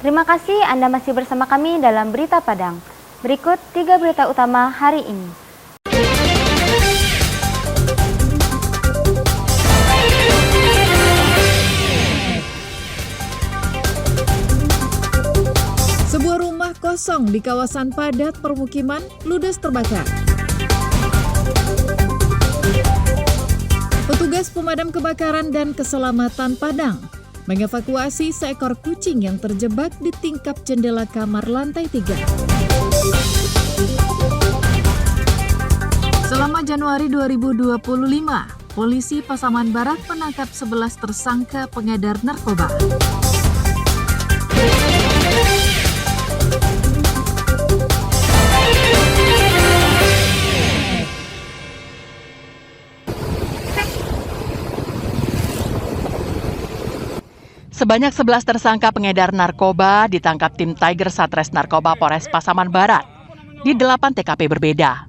Terima kasih Anda masih bersama kami dalam Berita Padang. Berikut 3 berita utama hari ini. Sebuah rumah kosong di kawasan padat permukiman ludes terbakar. Petugas pemadam kebakaran dan keselamatan Padang mengevakuasi seekor kucing yang terjebak di tingkap jendela kamar lantai 3. Selama Januari 2025, polisi Pasaman Barat menangkap 11 tersangka pengedar narkoba. Sebanyak 11 tersangka pengedar narkoba ditangkap tim Tiger Satres Narkoba Polres Pasaman Barat di 8 TKP berbeda.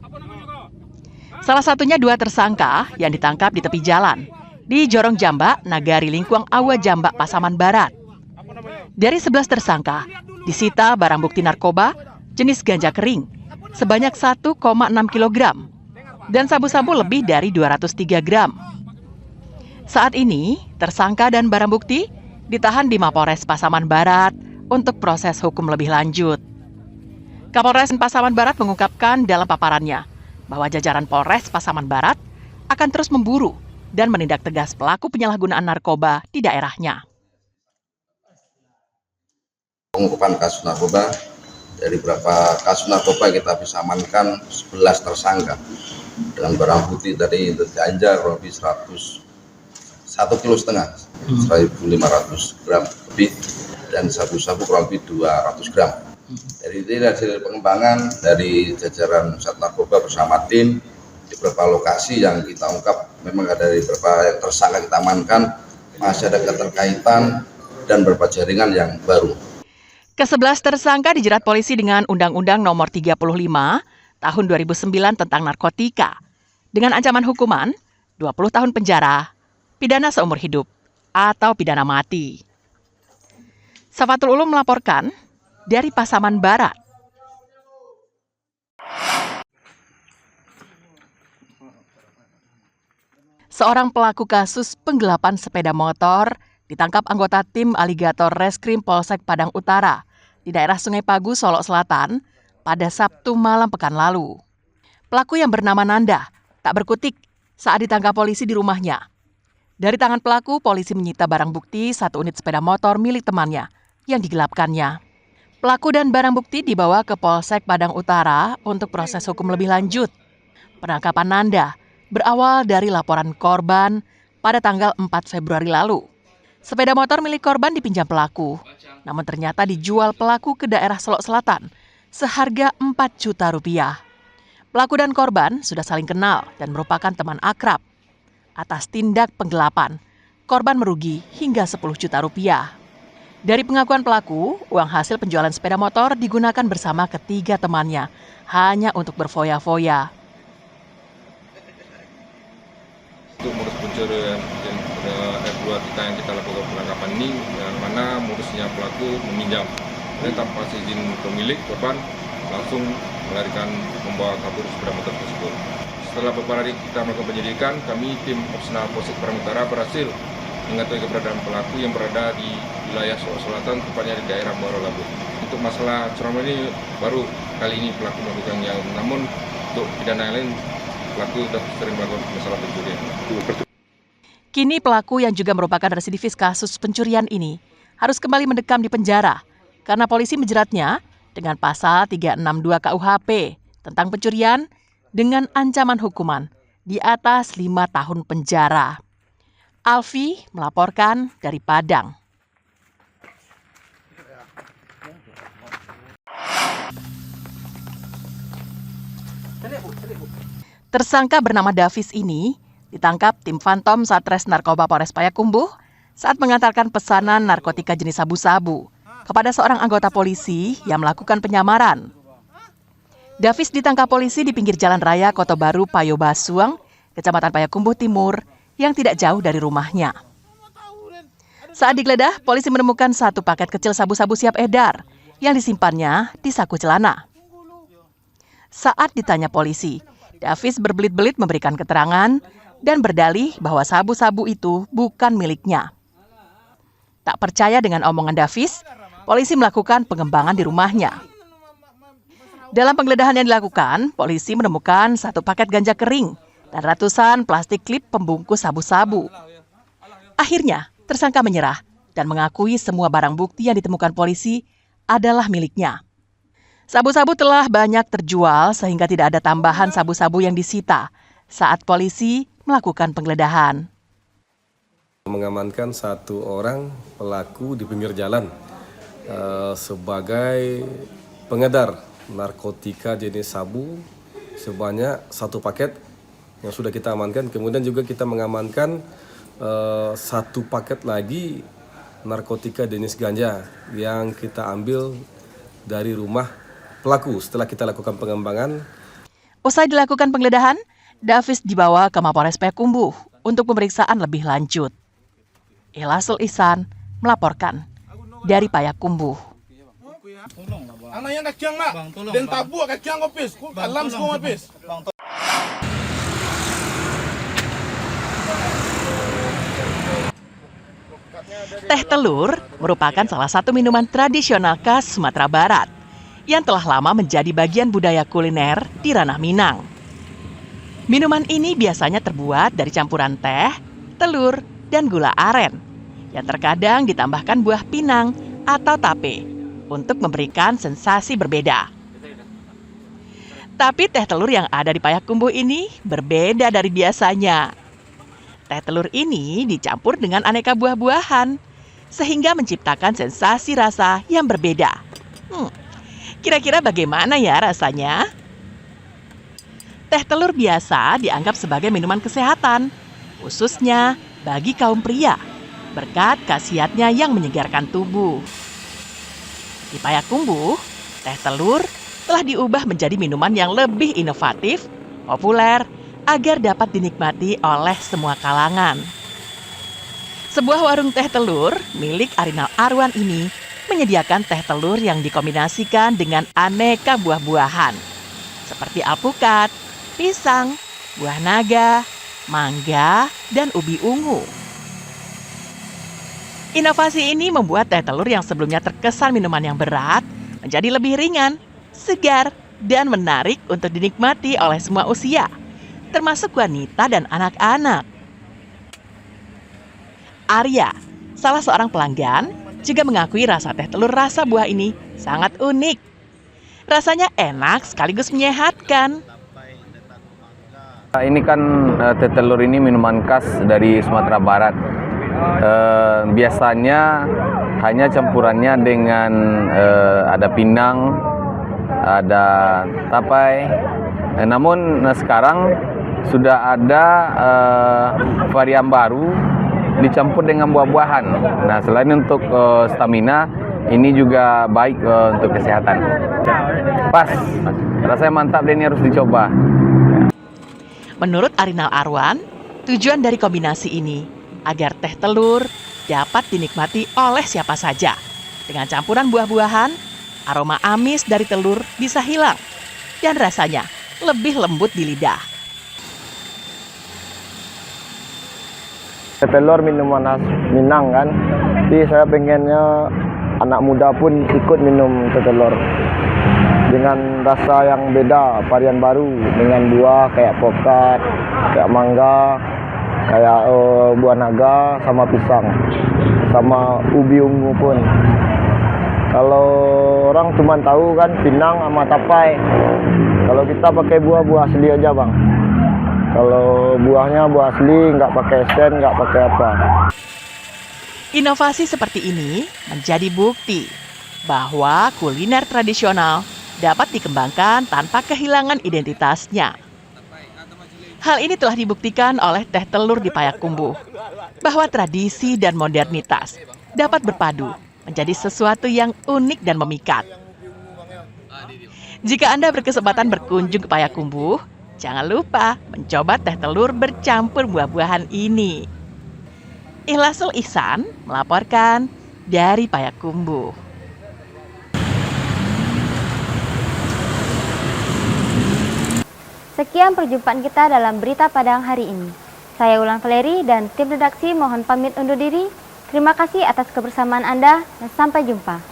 Salah satunya 2 tersangka yang ditangkap di tepi jalan di Jorong Jambak, Nagari Lingkuang Awa Jambak, Pasaman Barat. Dari 11 tersangka, disita barang bukti narkoba jenis ganja kering sebanyak 1,6 kg dan sabu-sabu lebih dari 203 gram. Saat ini, tersangka dan barang bukti ditahan di Mapolres Pasaman Barat untuk proses hukum lebih lanjut. Kapolres Pasaman Barat mengungkapkan dalam paparannya bahwa jajaran Polres Pasaman Barat akan terus memburu dan menindak tegas pelaku penyalahgunaan narkoba di daerahnya. Pengungkapan kasus narkoba, dari beberapa kasus narkoba kita bisa amankan 11 tersangka dengan barang bukti tadi ganja lebih 1,5 kilo, 1.500 gram lebih, dan sabu-sabu kurang lebih 200 gram. Jadi ini hasil pengembangan dari jajaran Sat Narkoba bersama tim di beberapa lokasi yang kita ungkap. Memang ada dari beberapa tersangka kita amankan, masih ada keterkaitan dan beberapa jaringan yang baru. Ke-11 tersangka dijerat polisi dengan Undang-Undang Nomor 35 Tahun 2009 tentang narkotika dengan ancaman hukuman 20 tahun penjara, pidana seumur hidup, atau pidana mati. Safatul Ulum melaporkan dari Pasaman Barat. Seorang pelaku kasus penggelapan sepeda motor ditangkap anggota tim Aligator Reskrim Polsek Padang Utara di daerah Sungai Pagu, Solok Selatan pada Sabtu malam pekan lalu. Pelaku yang bernama Nanda tak berkutik saat ditangkap polisi di rumahnya. Dari tangan pelaku, polisi menyita barang bukti 1 unit sepeda motor milik temannya yang digelapkannya. Pelaku dan barang bukti dibawa ke Polsek Padang Utara untuk proses hukum lebih lanjut. Penangkapan Nanda berawal dari laporan korban pada tanggal 4 Februari lalu. Sepeda motor milik korban dipinjam pelaku, namun ternyata dijual pelaku ke daerah Solok Selatan seharga 4 juta rupiah. Pelaku dan korban sudah saling kenal dan merupakan teman akrab. Atas tindak penggelapan, korban merugi hingga 10 juta rupiah. Dari pengakuan pelaku, uang hasil penjualan sepeda motor digunakan bersama ketiga temannya hanya untuk berfoya-foya. Untuk modus pencurian F2 yang kita lakukan penangkapan ini, yang mana modusnya pelaku meminjam dan tanpa izin pemilik, korban langsung melarikan membawa kabur sepeda motor tersebut. Setelah beberapa hari kita melakukan penyelidikan, kami tim Opsnal Polsek Padang Utara berhasil mengetahui keberadaan pelaku yang berada di wilayah Solok Selatan, tepatnya di daerah Muaro Labu. Untuk masalah curanmor ini baru kali ini pelaku melakukannya, namun untuk pidana yang lain pelaku sudah sering melakukan masalah pencurian. Kini pelaku yang juga merupakan residivis kasus pencurian ini harus kembali mendekam di penjara karena polisi menjeratnya dengan pasal 362 KUHP tentang pencurian dengan ancaman hukuman di atas 5 tahun penjara. Alfi melaporkan dari Padang. Tersangka bernama Davis ini ditangkap tim Phantom Satres Narkoba Polres Payakumbuh saat mengantarkan pesanan narkotika jenis sabu-sabu kepada seorang anggota polisi yang melakukan penyamaran. Davis ditangkap polisi di pinggir Jalan Raya Kota Baru Payo Basuang, Kecamatan Payakumbuh Timur, yang tidak jauh dari rumahnya. Saat digeledah, polisi menemukan 1 paket kecil sabu-sabu siap edar yang disimpannya di saku celana. Saat ditanya polisi, Davis berbelit-belit memberikan keterangan dan berdalih bahwa sabu-sabu itu bukan miliknya. Tak percaya dengan omongan Davis, polisi melakukan pengembangan di rumahnya. Dalam penggeledahan yang dilakukan, polisi menemukan 1 paket ganja kering dan ratusan plastik klip pembungkus sabu-sabu. Akhirnya, tersangka menyerah dan mengakui semua barang bukti yang ditemukan polisi adalah miliknya. Sabu-sabu telah banyak terjual sehingga tidak ada tambahan sabu-sabu yang disita saat polisi melakukan penggeledahan. Mengamankan 1 orang pelaku di pinggir jalan sebagai pengedar narkotika jenis sabu sebanyak 1 paket yang sudah kita amankan. Kemudian juga kita mengamankan 1 paket lagi narkotika jenis ganja yang kita ambil dari rumah pelaku setelah kita lakukan pengembangan. Usai dilakukan penggeledahan, Davis dibawa ke Mapolres Payakumbuh untuk pemeriksaan lebih lanjut. Elasul Ihsan melaporkan dari Payakumbuh. Anaknya kacang nak, dan tabu kacang kopis, alam semua kopis. Teh telur merupakan salah satu minuman tradisional khas Sumatera Barat yang telah lama menjadi bagian budaya kuliner di ranah Minang. Minuman ini biasanya terbuat dari campuran teh, telur, dan gula aren yang terkadang ditambahkan buah pinang atau tape untuk memberikan sensasi berbeda. Tapi teh telur yang ada di Payakumbuh ini berbeda dari biasanya. Teh telur ini dicampur dengan aneka buah-buahan, sehingga menciptakan sensasi rasa yang berbeda. Kira-kira bagaimana ya rasanya? Teh telur biasa dianggap sebagai minuman kesehatan, khususnya bagi kaum pria, berkat khasiatnya yang menyegarkan tubuh. Di Payakumbuh, teh telur telah diubah menjadi minuman yang lebih inovatif, populer, agar dapat dinikmati oleh semua kalangan. Sebuah warung teh telur milik Arinal Arwan ini menyediakan teh telur yang dikombinasikan dengan aneka buah-buahan, seperti alpukat, pisang, buah naga, mangga, dan ubi ungu. Inovasi ini membuat teh telur yang sebelumnya terkesan minuman yang berat menjadi lebih ringan, segar, dan menarik untuk dinikmati oleh semua usia, termasuk wanita dan anak-anak. Arya, salah seorang pelanggan, juga mengakui rasa teh telur rasa buah ini sangat unik. Rasanya enak sekaligus menyehatkan. Ini kan teh telur ini minuman khas dari Sumatera Barat. Biasanya hanya campurannya dengan ada pinang, ada tapai. Namun sekarang sudah ada varian baru dicampur dengan buah-buahan. Nah, selain untuk stamina, ini juga baik untuk kesehatan. Pas, rasanya mantap dan ini harus dicoba. Menurut Arinal Arwan, tujuan dari kombinasi ini agar teh telur dapat dinikmati oleh siapa saja. Dengan campuran buah-buahan, aroma amis dari telur bisa hilang dan rasanya lebih lembut di lidah. Teh telur minuman khas Minang kan, jadi saya pengennya anak muda pun ikut minum teh telur dengan rasa yang beda, varian baru dengan buah kayak pokat, kayak mangga, kayak buah naga sama pisang, sama ubi ungu pun. Kalau orang cuma tahu kan pinang sama tapai, kalau kita pakai buah-buah asli aja bang. Kalau buahnya buah asli, nggak pakai sen, nggak pakai apa. Inovasi seperti ini menjadi bukti bahwa kuliner tradisional dapat dikembangkan tanpa kehilangan identitasnya. Hal ini telah dibuktikan oleh teh telur di Payakumbuh, bahwa tradisi dan modernitas dapat berpadu menjadi sesuatu yang unik dan memikat. Jika Anda berkesempatan berkunjung ke Payakumbuh, jangan lupa mencoba teh telur bercampur buah-buahan ini. Ikhlasul Ihsan melaporkan dari Payakumbuh. Sekian perjumpaan kita dalam Berita Padang hari ini. Saya Ulan Valeri dan tim redaksi mohon pamit undur diri. Terima kasih atas kebersamaan Anda dan sampai jumpa.